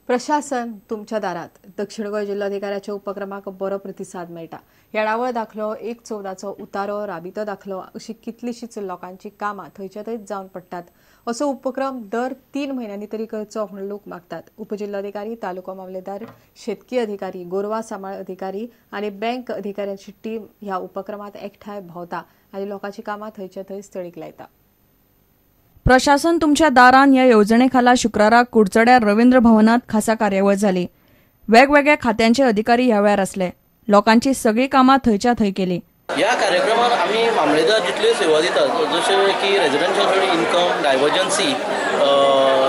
प्रशासन तुमच्या दारात दक्षिण गोंय जिल्हाधिकाऱ्याच्या उपक्रमाक बरो प्रतिसाद मेळटा। येणावळ दाखलो 1/14चो उतारो राबितो दाखलो अशी कितलीशीच लोकांची कामां थंयच्या थंयच जावन पडटात। असो उपक्रम दर 3 म्हयन्यांनी तरी करचो म्हूण लोक मागतात। उपजिल्हाधिकारी, तालुको मामलेदार, शेतकी अधिकारी, गोरवा सांबाळ अधिकारी आनी बँक अधिकाऱ्यांची टीम ह्या उपक्रमात एकठांय भोंवता आनी लोकांची कामां थंयच्या थंयच तडीक लायता। प्रशासन तुमच्या दारान या येवजणेखाला शुक्रारा कुडचड्यार रवींद्र भवनात खासा कार्यावळ जाली। वेगवेगळ्या खात्यांचे अधिकारी ह्या वेळार आसले। लोकांची सगळी कामां थंयच्या थंय केली। ह्या कार्यक्रमात आम्ही मामलेदार जितल्यो सेवा दितात जशे की रेजिडेंशियल इन्कम डायवर्जन्सी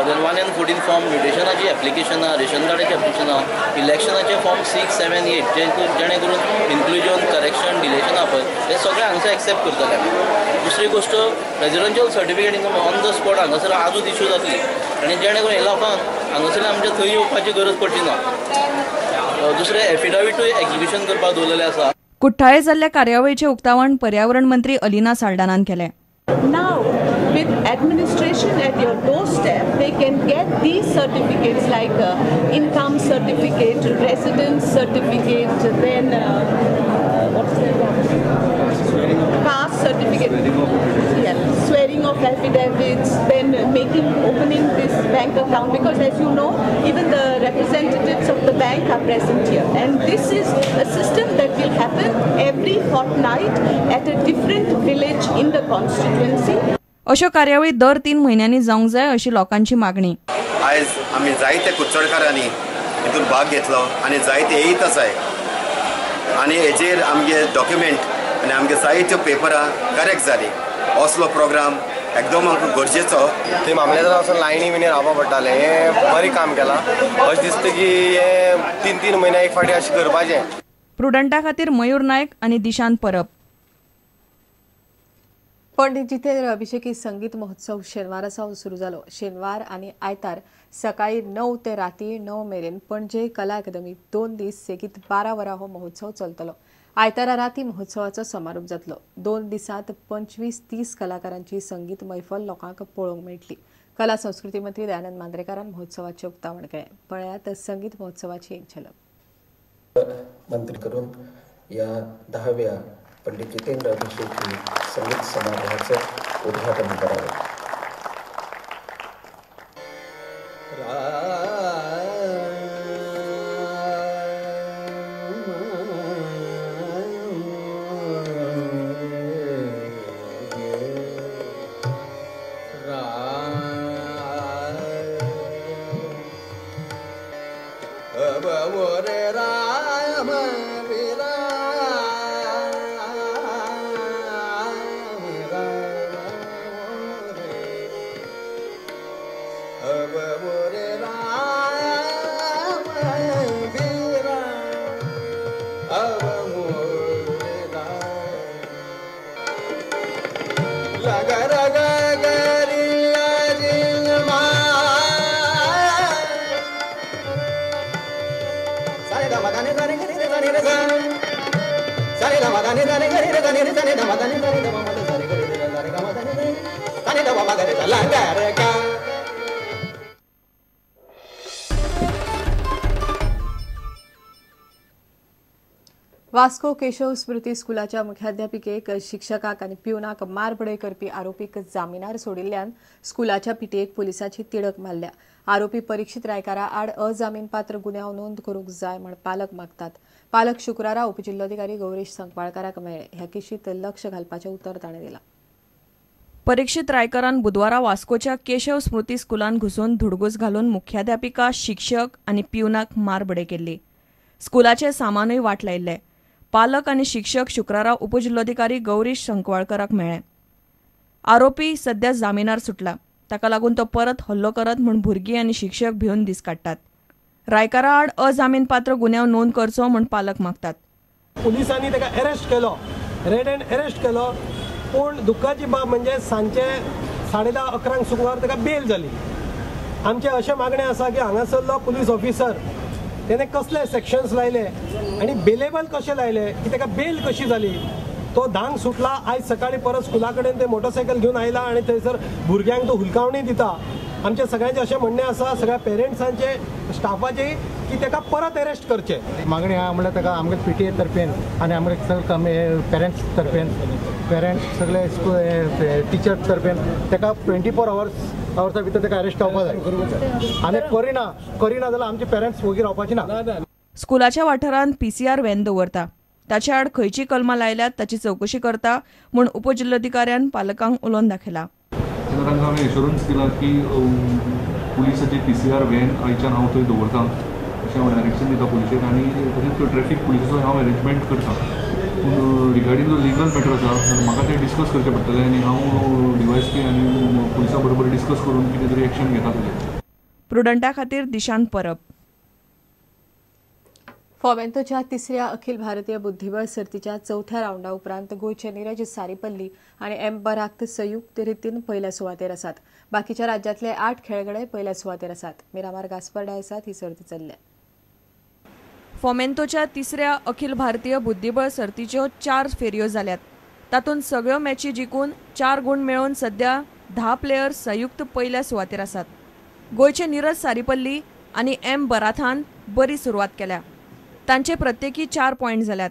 114 फॉर्म म्युटेशनाची एप्लिकेशनां रेशन कार्डाची एप्लिकेशनां इलेक्शनाचे फॉर्म 6, 7, 8 जेणे करून इन्क्लुजन करेक्शन डिलेशन पळय हे सगळे हांगासर एक्सेप्ट करतले। दुसरी गोष्ट residential certificate income on the spot हांगासर आजूच इश्यू जातली आनी जेणे करून हे लोकांक हांगासर आमच्या थंय येवपाची गरज पडची ना। दुसरे एफिडेविटूय एक्झिक्युशन करपाक दवरलेले आसा। कुठ्ठाळे जाल्ल्या कार्यावळीचे उक्तावण पर्यावरण मंत्री अलिना साल्ढानान केले। Now, with administration at your doorstep, they can get these certificates like income certificate, residence certificate, then what's that? Caste certificate, yeah, swearing of affidavits, then opening this bank account, because as you know, even the representatives of the bank are present here, and this is a system that will happen every fortnight at a different village in the constituency. अशो कार्यावळी दर 3 महिन्यांनी जावंक जाय अशी लोकांची मागणी। आज आम्ही जायते कुडचडकारांनी हितून भाग घेतलो आनी जायते येयत आसाय आनी हेजेर आमगे डॉक्युमेंट आनी आमगे जायत्यो पेपरां करेक्ट जाली। असलो प्रोग्राम एकदम आमकां गरजेचो। ते मामलेदार वचून लायनी बिनी रावपा पडटाले, हे बरें काम केलां। अशें दिसता की हे 3 म्हयन्या एक फावटी अशें करपाचें। प्रुडंटा खातीर मयूर नायक आनी दिशांत परब। पंडित जितेंद्र अभिषेकी संगीत महोत्सव शेनवारा सावन सुरू जालो। शेनवार आनी आयतार सकाळी 9 ते राती 9 मेरेन पणजे कला अकादमीत 2 दीस सेगीत 12 वरां हो महोत्सव चलतलो। आयतारा राती महोत्सवाचो समारोप जातलो। 2 दिसांत 25-30 कलाकारांची संगीत मैफल लोकांक पळोवंक मेळटली। कला संस्कृती मंत्री दयानंद मांद्रेकारान महोत्सवाचे उक्तावण केलें। पळयात संगीत महोत्सवाची एक झलक। मंत्री करून या 10व्या पंडित जितेंद्र अभिषेकी संगीत समारोहाचं उद्घाटन करावं। वास्को केशव स्मृती स्कुलाच्या मुख्याध्यापिकेक शिक्षकाक आनी पिवनाक मारबडय करपी आरोपीक जामिनार सोडिल्ल्यान स्कुलाच्या पिटेक पुलिसांची तिडक मारल्या। आरोपी परीक्षित रायकारा आड अजामीनपात्र गुन्यांव नोंद करूंक जाय म्हण पालक मागतात। पालक शुक्रारा उपजिल्हाधिकारी गौरीश संकवाळकाराक मेळ्ळे। ह्या केशीत लक्ष घालपाचें उतर ताणें दिलां। परीक्षित रायकरान बुधवारा वास्कोच्या केशव स्मृती स्कुलान घुसून धुडगूस घालून मुख्याध्यापिका, शिक्षक आनी पिवनाक मारबडय केल्ली। स्कुलाचे सामानूय वाट लायिल्ले। पालक आनी शिक्षक शुक्रारा उपजिल्हाधिकारी गौरीश संकवाळकाराक मेळ्ळे। आरोपी सध्या जामिनार सुटला। ताका लागून तो परत हल्लो करत म्हूण भुरगीं आनी शिक्षक भिवन दीस काडटात। रायकारा आड अजामीनपात्र गुन्यांव नोंद करचो म्हूण पालक मागतात। पुलिसांनी ताका अरेस्ट केलो, रेड हँड अरेस्ट केलो, पूण दुख्खाची बाब म्हणजे सांचे 10:30-11 सुमार ताका बेल जाली। आमचे अशें मागणें आसा की हांगासरलो पुलीस ऑफिसर तेणे कसले सेक्शन्स लायले आनी बेलेबल कशे लायले की ताका बेल कशी जाली तो धांग सुटला। आज सकाळी परत स्कुला कडेन ते मोटरसायकल घेवन आयला आणि थंयसर भुरग्यांक तो हुलकावणी दिता आमचे सगळ्यांचे अशें म्हणणें आसा सगळ्या पेरेंट्सांचे स्टाफाचे की ताका परत अरेस्ट करचे. मागणी आहा म्हणल्यार ताका आमगे PTA तर्फेन आनी आमगे सगळे पेरेंट्स तर्फेन पेरेंट्स सगळे टिचर्स तर्फेन ताका 24 आवर्सा भितर ताका अरेस्ट जावपाक जाय आनी करिना जाल्यार आमचे पेरेंट्स वगीर रावपाचे ना. स्कुलाच्या वाठारांत PCR व्हॅन दवरता. ताचे आड खंयची कलमां लायल्यात ताची चवकशी करता म्हूण उपजिल्लोधिकाऱ्यान पालकांक उलोवन दाखयला. तांकां हांवें एश्युरन्स दिला की पुलिसाची PCR व्हॅन आयच्यान हांव थंय दवरतां अशें हांव डायरेक्शन दिता पुलिसेक आनी तशेंच ट्रॅफीक पुलिसाचो हांव अरेंजमेंट करतां. पूण रिगार्डींग जो लिगल मॅटर आसा जाल्यार म्हाका तें डिस्कस करचें पडटलें आनी हांव DYSP आनी पुलिसा बरोबर डिस्कस करून कितें तरी एक्शन घेता ताजेर. प्रुडंटा खातीर दिशांत परब. फॉमेंतोच्या तिसऱ्या अखिल भारतीय बुद्धिबळ सर्तीच्या चौथ्या राऊंडा उपरांत गोंयचे नीरज सारीपल्ली आणि M बराक्त संयुक्त रितीन पहिल्या सुवातेर आसात. बाकीच्या राज्यांतले 8 खेळगडे पहिल्या सुवातेर आसात. मिरामार गास्पर्डा आसात ही सर्त चल्ल्या. फॉमेंतोच्या तिसऱ्या अखिल भारतीय बुद्धिबळ सर्तीच्यो 4 फेरयो जाल्यात. तातूंत सगळ्यो मॅची जिखून 4 गुण मेळोवन सध्या 10 प्लेयर्स संयुक्त पहिल्या सुवातेर आसात. गोंयचे नीरज सारीपल्ली आनी M बराथान बरी सुरवात केल्या. तांचे प्रत्येकी 4 पॉइंट जाल्यात.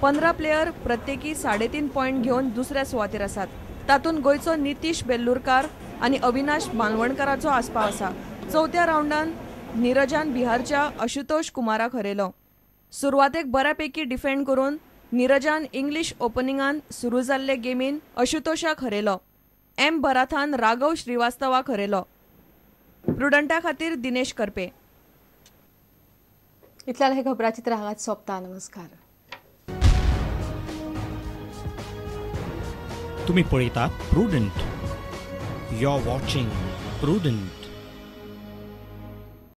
पंधरा प्लेयर प्रत्येकी 3.5 पॉइंट घेवन दुसऱ्या सुवातेर आसात. तातूंत गोंयचो नितीश बेल्लूरकार आनी अविनाश बालवणकाराचो आस्पाव आसा. चौथ्या राऊंडान नीरजान बिहारच्या आशुतोष कुमाराक हरयलो. सुरवातेक बऱ्यापैकी डिफेंड करून नीरजान इंग्लीश ओपनिंगान सुरू जाल्ले गेमीन आशुतोषाक हरयलो. M बराथान राघव श्रीवास्तवाक हरयलो. प्रुडंटा खातीर दिनेश करपे. इतल्या हे खबराचित्र हांगाच सोंपता. नमस्कार. तुम्ही पळयतात Prudent. You are watching prudent.